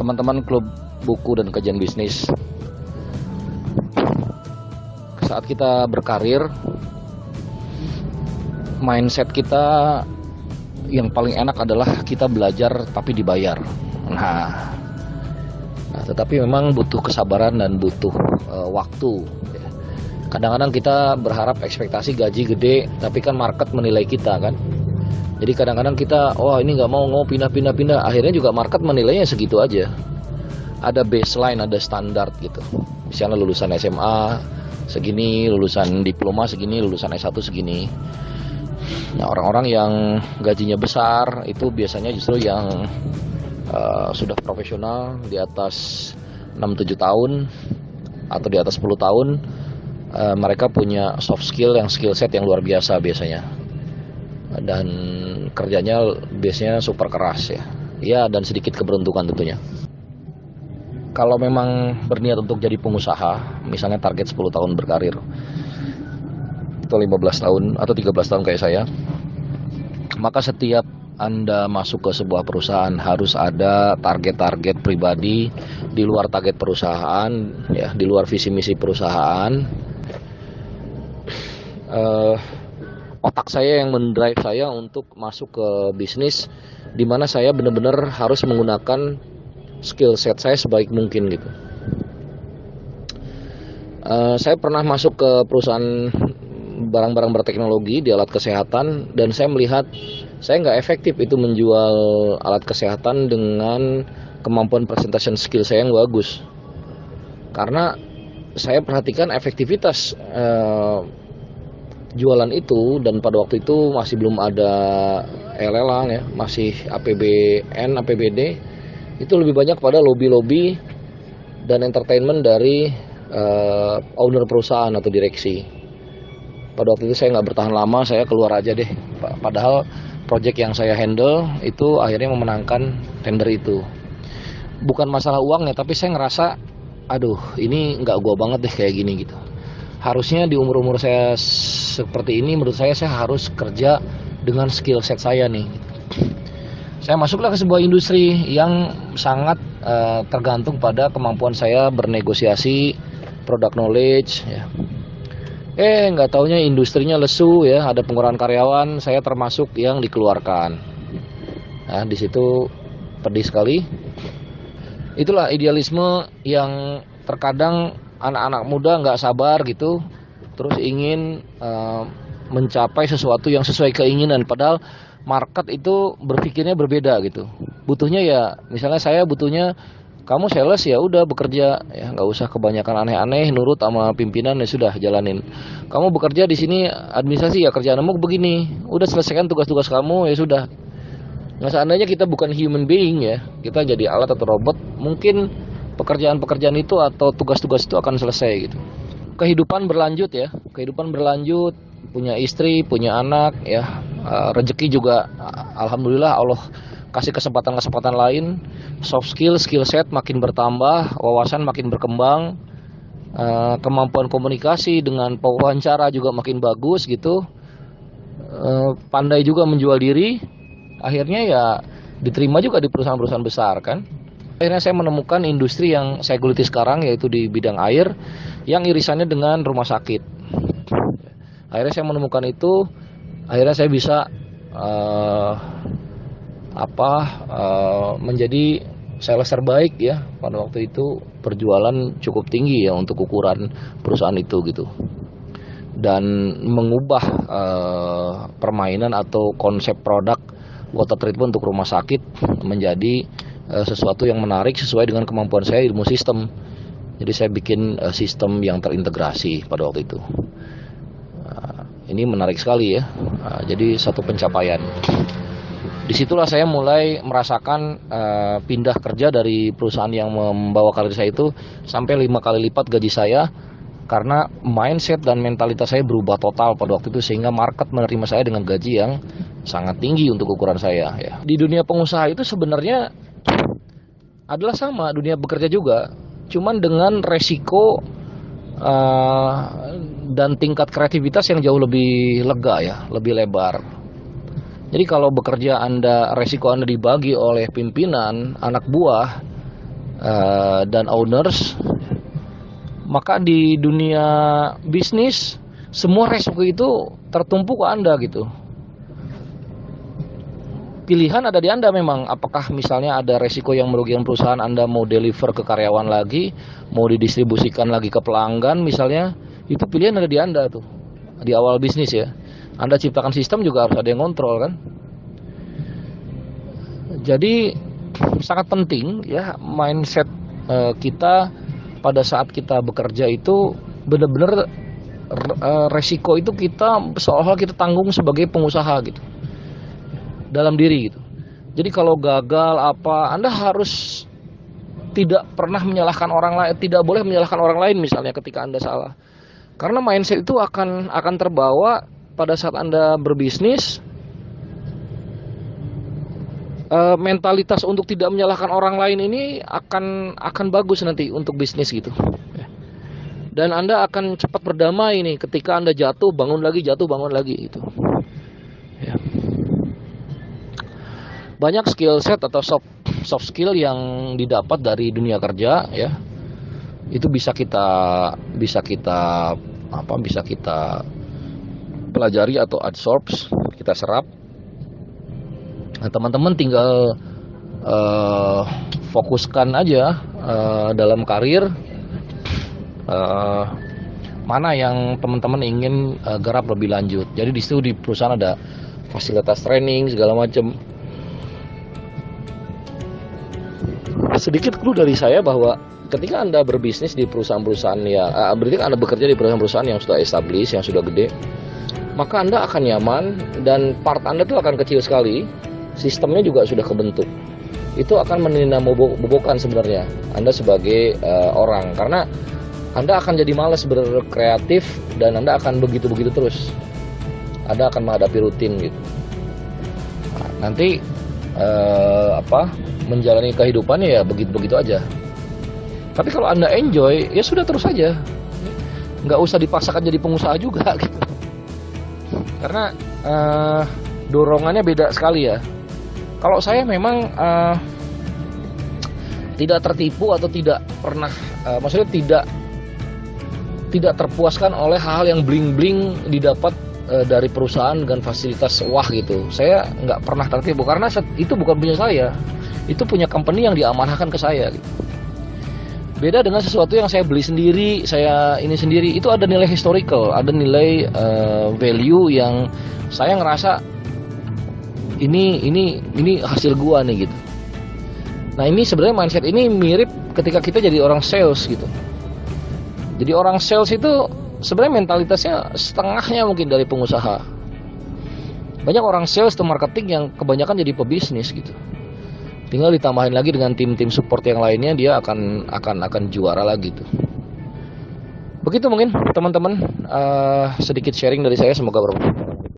teman-teman klub buku dan kajian bisnis. Saat kita berkarir, mindset kita yang paling enak adalah kita belajar tapi dibayar. Nah, tetapi memang butuh kesabaran dan butuh waktu. Kadang-kadang kita berharap ekspektasi gaji gede, tapi kan market menilai kita kan. Jadi kadang-kadang kita, ini nggak mau pindah. Akhirnya juga market menilainya segitu aja. Ada baseline, ada standar gitu. Misalnya lulusan SMA segini, lulusan diploma segini, lulusan S1 segini. Nah, orang-orang yang gajinya besar itu biasanya justru yang sudah profesional di atas 6-7 tahun atau di atas 10 tahun. Mereka punya soft skill yang skill set yang luar biasa biasanya. Dan kerjanya biasanya super keras ya. Ya, dan sedikit keberuntungan tentunya. Kalau memang berniat untuk jadi pengusaha, misalnya target 10 tahun berkarir, atau 15 tahun atau 13 tahun kayak saya, maka setiap Anda masuk ke sebuah perusahaan harus ada target-target pribadi di luar target perusahaan, ya, di luar visi misi perusahaan. Otak saya yang mendrive saya untuk masuk ke bisnis, di mana saya benar-benar harus menggunakan skill set saya sebaik mungkin gitu. Saya pernah masuk ke perusahaan barang-barang berteknologi di alat kesehatan, dan saya melihat saya nggak efektif itu menjual alat kesehatan dengan kemampuan presentation skill saya yang bagus. Karena saya perhatikan efektivitas jualan itu, dan pada waktu itu masih belum ada lelang ya, masih APBN, APBD, itu lebih banyak pada lobby-lobby dan entertainment dari owner perusahaan atau direksi. Pada waktu itu saya nggak bertahan lama, saya keluar aja deh. Padahal project yang saya handle itu akhirnya memenangkan tender itu. Bukan masalah uangnya, tapi saya ngerasa, ini nggak gua banget deh kayak gini gitu. Harusnya di umur-umur saya seperti ini, menurut saya harus kerja dengan skill set saya nih. Saya masuklah ke sebuah industri yang sangat tergantung pada kemampuan saya bernegosiasi, product knowledge ya. Nggak taunya industrinya lesu ya, ada pengurangan karyawan, saya termasuk yang dikeluarkan. Nah, di situ pedih sekali. Itulah idealisme yang terkadang anak-anak muda nggak sabar gitu, terus ingin mencapai sesuatu yang sesuai keinginan, padahal market itu berpikirnya berbeda gitu. Butuhnya ya, misalnya saya butuhnya kamu sales ya udah bekerja ya, nggak usah kebanyakan aneh-aneh, nurut sama pimpinan ya sudah jalanin. Kamu bekerja di sini administrasi ya, kerjaanmu begini, udah selesaikan tugas-tugas kamu ya sudah. Nah, seandainya kita bukan human being ya, kita jadi alat atau robot, mungkin pekerjaan-pekerjaan itu atau tugas-tugas itu akan selesai gitu. Kehidupan berlanjut ya, punya istri, punya anak ya, rezeki juga alhamdulillah Allah kasih kesempatan-kesempatan lain, soft skill set makin bertambah, wawasan makin berkembang, kemampuan komunikasi dengan pewawancara juga makin bagus gitu, pandai juga menjual diri, akhirnya ya diterima juga di perusahaan-perusahaan besar kan. Akhirnya saya menemukan industri yang saya geluti sekarang, yaitu di bidang air yang irisannya dengan rumah sakit. Akhirnya saya menemukan itu, akhirnya saya bisa menjadi sales terbaik ya. Pada waktu itu perjualan cukup tinggi ya untuk ukuran perusahaan itu gitu. Dan mengubah permainan atau konsep produk water treatment untuk rumah sakit menjadi sesuatu yang menarik sesuai dengan kemampuan saya ilmu sistem. Jadi saya bikin sistem yang terintegrasi pada waktu itu. Ini menarik sekali ya. Jadi satu pencapaian. Disitulah saya mulai merasakan pindah kerja dari perusahaan yang membawa karir saya itu sampai 5 kali lipat gaji saya, karena mindset dan mentalitas saya berubah total pada waktu itu, sehingga market menerima saya dengan gaji yang sangat tinggi untuk ukuran saya ya. Di dunia pengusaha itu sebenarnya adalah sama, dunia bekerja juga, cuman dengan resiko dan tingkat kreativitas yang jauh lebih lega ya, lebih lebar. Jadi kalau bekerja resiko Anda dibagi oleh pimpinan, anak buah, dan owners, maka di dunia bisnis semua resiko itu tertumpu ke Anda gitu. Pilihan ada di Anda memang, apakah misalnya ada resiko yang merugikan perusahaan, Anda mau deliver ke karyawan lagi, mau didistribusikan lagi ke pelanggan misalnya, itu pilihan ada di Anda tuh. Di awal bisnis ya, Anda ciptakan sistem juga harus ada yang kontrol kan. Jadi sangat penting ya mindset kita pada saat kita bekerja itu benar-benar resiko itu kita seolah kita tanggung sebagai pengusaha gitu dalam diri gitu. Jadi kalau gagal apa, Anda harus tidak pernah menyalahkan orang lain, tidak boleh menyalahkan orang lain misalnya ketika Anda salah. Karena mindset itu akan terbawa pada saat Anda berbisnis. Mentalitas untuk tidak menyalahkan orang lain ini akan bagus nanti untuk bisnis gitu. Dan Anda akan cepat berdamai nih ketika Anda jatuh bangun lagi gitu. Ya. Banyak skill set atau soft skill yang didapat dari dunia kerja ya. Itu bisa kita pelajari atau absorb, kita serap. Nah, teman-teman tinggal fokuskan aja dalam karir mana yang teman-teman ingin garap lebih lanjut. Jadi di situ di perusahaan ada fasilitas training segala macam. Sedikit clue dari saya bahwa ketika Anda berbisnis di perusahaan-perusahaan berarti Anda bekerja di perusahaan-perusahaan yang sudah established, yang sudah gede, maka Anda akan nyaman dan part Anda itu akan kecil sekali, sistemnya juga sudah kebentuk. Itu akan meninabobokan sebenarnya Anda sebagai orang, karena Anda akan jadi malas berkreatif dan Anda akan begitu-begitu terus. Anda akan menghadapi rutin gitu. Nah, nanti menjalani kehidupannya ya begitu-begitu aja. Tapi kalau Anda enjoy, ya sudah terus aja. Nggak usah dipaksakan jadi pengusaha juga gitu. Karena dorongannya beda sekali ya. Kalau saya memang tidak tertipu atau tidak pernah, maksudnya tidak terpuaskan oleh hal yang bling-bling didapat dari perusahaan dengan fasilitas wah gitu. Saya nggak pernah tertipu karena itu bukan punya saya. Itu punya company yang diamanahkan ke saya gitu. Beda dengan sesuatu yang saya beli sendiri, saya ini sendiri, itu ada nilai historical, ada nilai value yang saya ngerasa ini hasil gua nih gitu. Nah, ini sebenarnya mindset ini mirip ketika kita jadi orang sales gitu. Jadi orang sales itu sebenarnya mentalitasnya setengahnya mungkin dari pengusaha. Banyak orang sales atau marketing yang kebanyakan jadi pebisnis gitu. Tinggal ditambahin lagi dengan tim-tim support yang lainnya, dia akan juara lagi tuh. Begitu mungkin teman-teman, sedikit sharing dari saya, semoga bermanfaat.